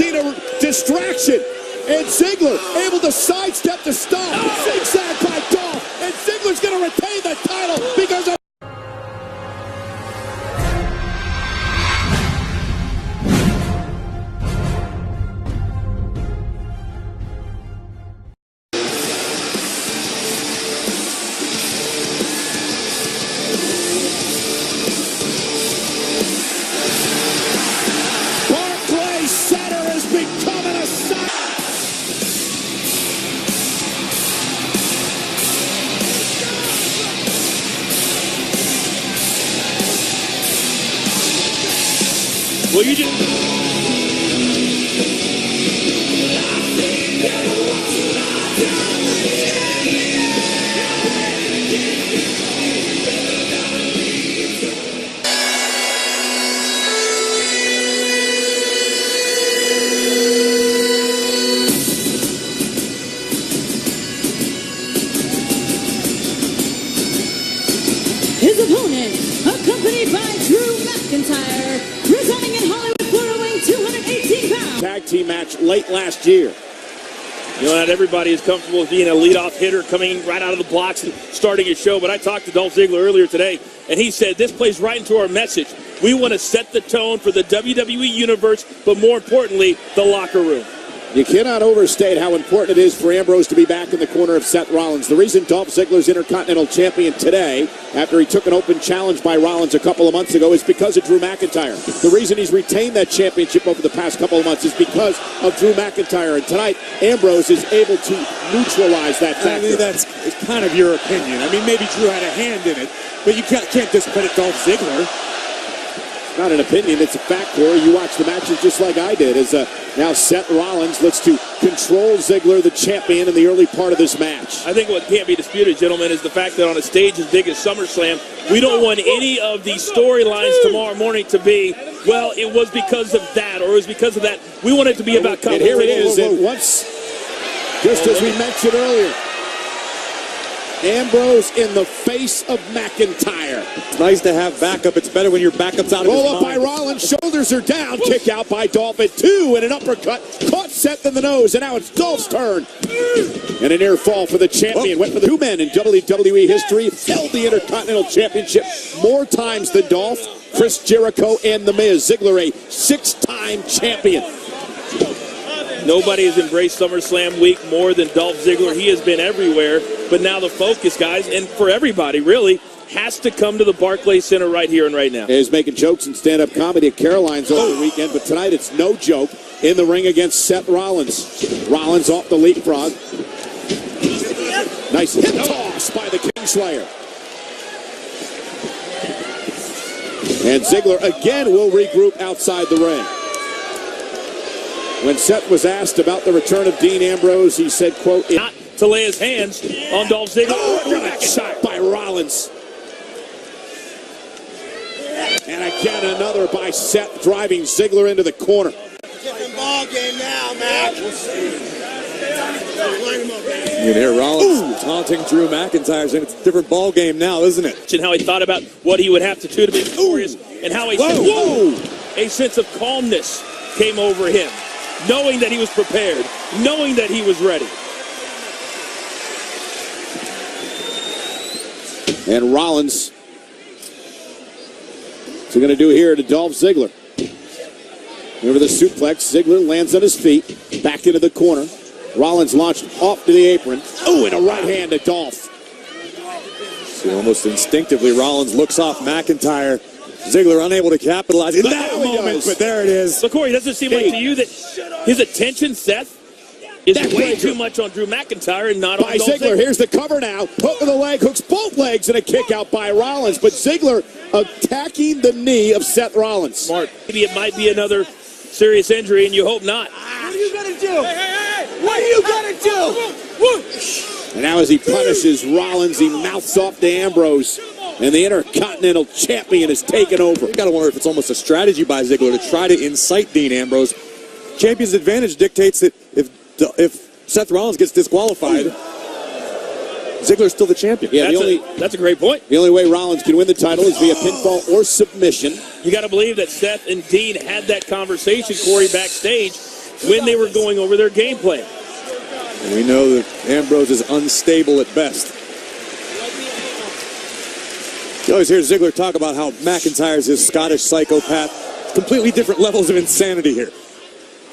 seen a distraction. And Ziggler able to sidestep the stop. Zigzag by Dolph. And Ziggler's going to retain the title because of... Well, you just... His opponent, accompanied by Drew McIntyre, residing in Hollywood, Florida, weighing 218 pounds. Tag team match late last year. You know, not everybody is comfortable with being a leadoff hitter coming right out of the blocks and starting a show, but I talked to Dolph Ziggler earlier today, and he said this plays right into our message. We want to set the tone for the WWE Universe, but more importantly, the locker room. You cannot overstate how important it is for Ambrose to be back in the corner of Seth Rollins. The reason Dolph Ziggler's Intercontinental Champion today, after he took an open challenge by Rollins a couple of months ago, is because of Drew McIntyre. The reason he's retained that championship over the past couple of months is because of Drew McIntyre. And tonight, Ambrose is able to neutralize that factor. I mean, that's kind of your opinion. I mean, maybe Drew had a hand in it, but you can't discredit Dolph Ziggler. Not an opinion, it's a fact, Corey. You watch the matches just like I did. As now Seth Rollins looks to control Ziggler, the champion, in the early part of this match. I think what can't be disputed, gentlemen, is the fact that on a stage as big as SummerSlam, we don't want any of these storylines tomorrow morning to be, well, it was because of that, or it was because of that. We want it to be about competition. And here it is. And once, just as we mentioned earlier, Ambrose in the face of McIntyre. It's nice to have backup. It's better when your backup's out of his mind. Roll up by Rollins. Shoulders are down. Kick out by Dolph at 2 and an uppercut. Caught Seth in the nose. And now it's Dolph's turn. And a near fall for the champion. Went for the 2 men in WWE history. Held the Intercontinental Championship more times than Dolph, Chris Jericho, and The Miz. Ziggler, a 6-time champion. Nobody has embraced SummerSlam week more than Dolph Ziggler. He has been everywhere, but now the focus, guys, and for everybody, really, has to come to the Barclays Center right here and right now. He's making jokes and stand-up comedy at Caroline's over the weekend, but tonight it's no joke in the ring against Seth Rollins. Rollins off the leapfrog. Nice hip toss by the Kingslayer. And Ziggler again will regroup outside the ring. When Seth was asked about the return of Dean Ambrose, he said, quote, not to lay his hands on Dolph Ziggler. Oh, shot by Rollins. And again, another by Seth, driving Ziggler into the corner. Different ball game now, Mac. You can hear Rollins taunting Drew McIntyre, saying it's a different ball game now, isn't it? And how he thought about what he would have to do to be victorious, and how a sense of calmness came over him. Knowing that he was prepared, knowing that he was ready. And Rollins, what's he going to do here to Dolph Ziggler? Remember the suplex, Ziggler lands on his feet, back into the corner. Rollins launched off to the apron. Oh, and a right hand to Dolph. So almost instinctively, Rollins looks off McIntyre. Ziggler unable to capitalize in that moment, but there it is. So, Corey, does it seem like to you that his attention, Seth, is way too much on Drew McIntyre and not on Dolph Ziggler? Here's the cover now. Hook of the leg, hooks both legs, and a kick out by Rollins. But Ziggler attacking the knee of Seth Rollins. Smart. Maybe it might be another serious injury, and you hope not. What are you going to do? What are you going to do? And now as he punishes Rollins, he mouths off to Ambrose. And the Intercontinental Champion is taken over. You got to wonder if it's almost a strategy by Ziggler to try to incite Dean Ambrose. Champion's advantage dictates that if Seth Rollins gets disqualified, Ziggler's still the champion. Yeah, that's a great point. The only way Rollins can win the title is via pinfall or submission. You got to believe that Seth and Dean had that conversation, Corey, backstage. when they were going over their game plan. And we know that Ambrose is unstable at best. You always hear Ziggler talk about how McIntyre's his Scottish psychopath. Completely different levels of insanity here.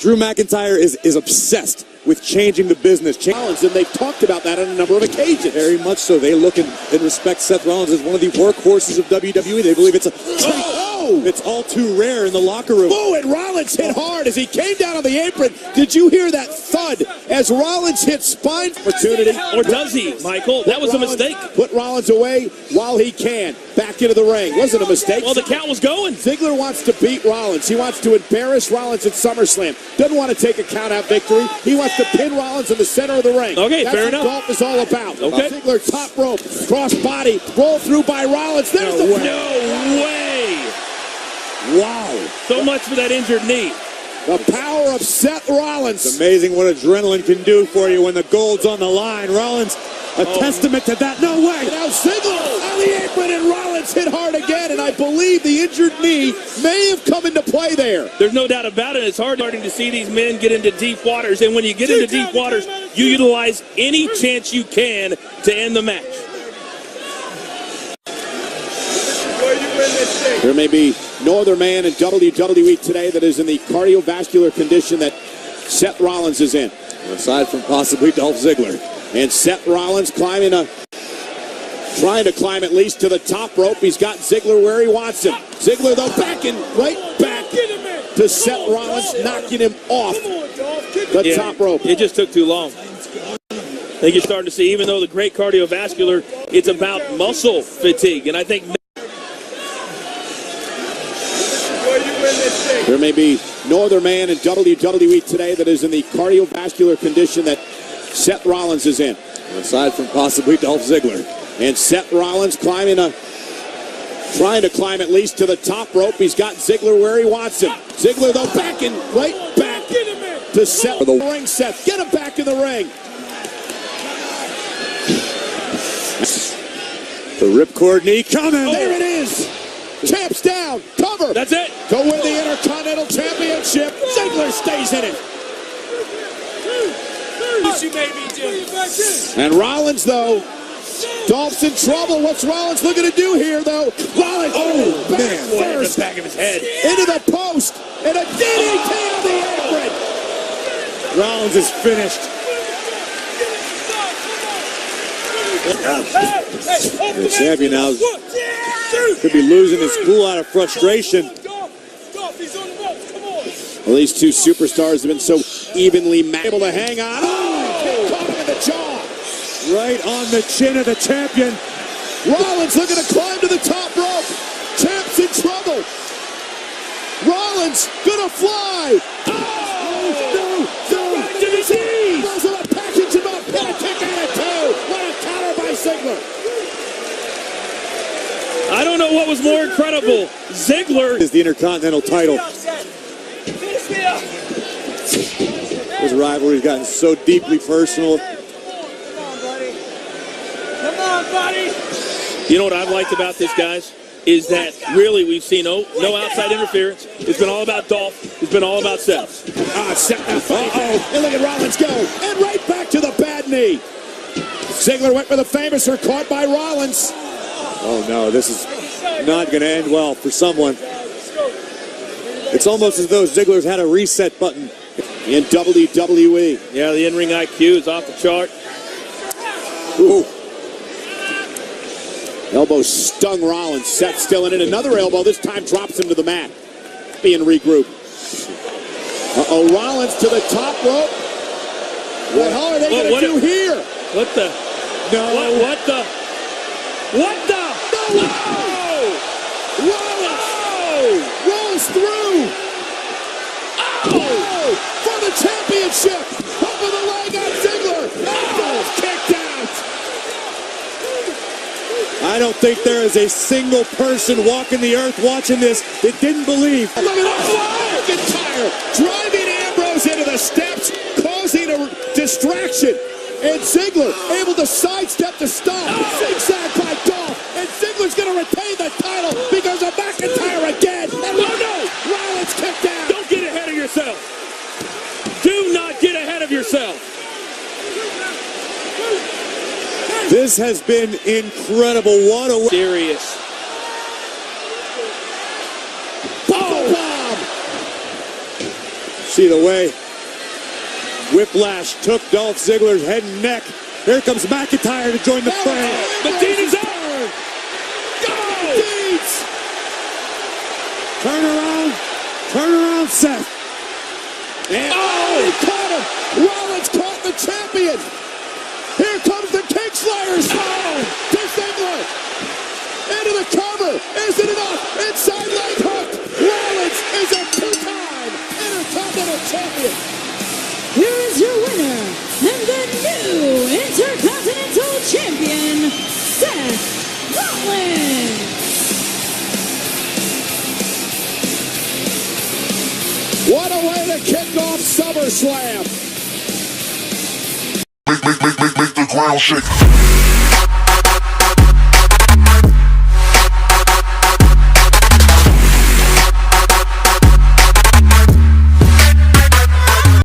Drew McIntyre is obsessed with changing the business. Rollins, and they've talked about that on a number of occasions. Very much so. They look and respect Seth Rollins as one of the workhorses of WWE. They believe it's all too rare in the locker room. Oh, and Rollins hit hard as he came down on the apron. Did you hear that thud as Rollins hit spine? Opportunity. Or does he, Michael? That was a mistake. Put Rollins away while he can. Back into the ring. Wasn't a mistake. Well, the count was going. Ziggler wants to beat Rollins. He wants to embarrass Rollins at SummerSlam. Doesn't want to take a count-out victory. He wants to pin Rollins in the center of the ring. Okay, that's fair what enough. Dolph is all about. Okay. Ziggler top rope, cross body, roll through by Rollins. There's the win. No way. Wow. So much for that injured knee. The power of Seth Rollins. It's amazing what adrenaline can do for you when the gold's on the line. Rollins, a testament to that. No way. Now Ziggler on the apron, and Rollins hit hard again, and I believe the injured knee may have come into play there. There's no doubt about it. It's hard starting to see these men get into deep waters, and when you get into deep waters, you utilize any chance you can to end the match. There may be no other man in WWE today that is in the cardiovascular condition that Seth Rollins is in. Aside from possibly Dolph Ziggler. And Seth Rollins trying to climb at least to the top rope. He's got Ziggler where he wants him. Ziggler, though, backing right back to Seth Rollins, knocking him off the top rope. It just took too long. I think you're starting to see, even though the great cardiovascular, it's about muscle fatigue. And I think there may be no other man in WWE today that is in the cardiovascular condition that Seth Rollins is in. Aside from possibly Dolph Ziggler. And Seth Rollins trying to climb at least to the top rope. He's got Ziggler where he wants him. Ziggler, though, backing right back to Seth. The ring, Seth. Get him back in the ring. The ripcord knee coming. There it is. Champ's down. Cover. that's it. To win the Intercontinental Championship. Ziggler stays in it. And Rollins, though, Dolph's in trouble. What's Rollins looking to do here, though? Rollins, back first, Back of his head. into the post, and a DDT on the apron. Rollins is finished. The champion now could be losing his cool out of frustration. Well, these two superstars have been so evenly able to hang on. Caught him in the jaw. Right on the chin of the champion. Rollins looking to climb to the top rope. Champ's in trouble. Rollins gonna fly. Those are the package him up. Got a kick out of two. What a counter by Ziggler. I don't know what was more incredible. Ziggler Is the Intercontinental title. This rivalry's gotten so deeply personal. You know what I've liked about this, guys, is that really we've seen no outside interference. It's been all about Dolph. It's been all about Seth. Seth now fighting. And look at Rollins go. And right back to the bad knee. Ziggler went for the famous, caught by Rollins. Oh no, this is not going to end well for someone. It's almost as though Ziggler's had a reset button. In WWE. Yeah, the in-ring IQ is off the chart. Ooh. Elbow stung Rollins. Seth still in it. Another elbow. This time drops him to the mat. Being regrouped. Uh-oh. Rollins to the top rope. What the hell are they going to do here? What the? No. What the? What the? No. Rollins rolls through. Oh! For the championship. Up with the leg on Ziggler. Elbows kicked out. I don't think there is a single person walking the earth watching this that didn't believe. Look at that. McIntyre driving Ambrose into the steps, causing a distraction. And Ziggler able to sidestep the stop. Zigzag by Dolph. And Ziggler's going to retain the title because of McIntyre again. And Rollins kicked out. Don't get ahead of yourself. Do not get ahead of yourself. This has been incredible. What a Serious. Bomb! See the way Whiplash took Dolph Ziggler's head and neck. Here comes McIntyre to join the fray. But Dean is out. Go! Deeds! Turn around, Seth. And he caught him! Rollins caught the champion! Here comes the King Slayers! Oh, to Ziggler! Into the cover! Is it enough? Inside leg hook! Rollins is a two-time Intercontinental Champion! Here is your winner and the new Intercontinental Champion, Seth Rollins. What a way to kick off SummerSlam! Make the ground shake.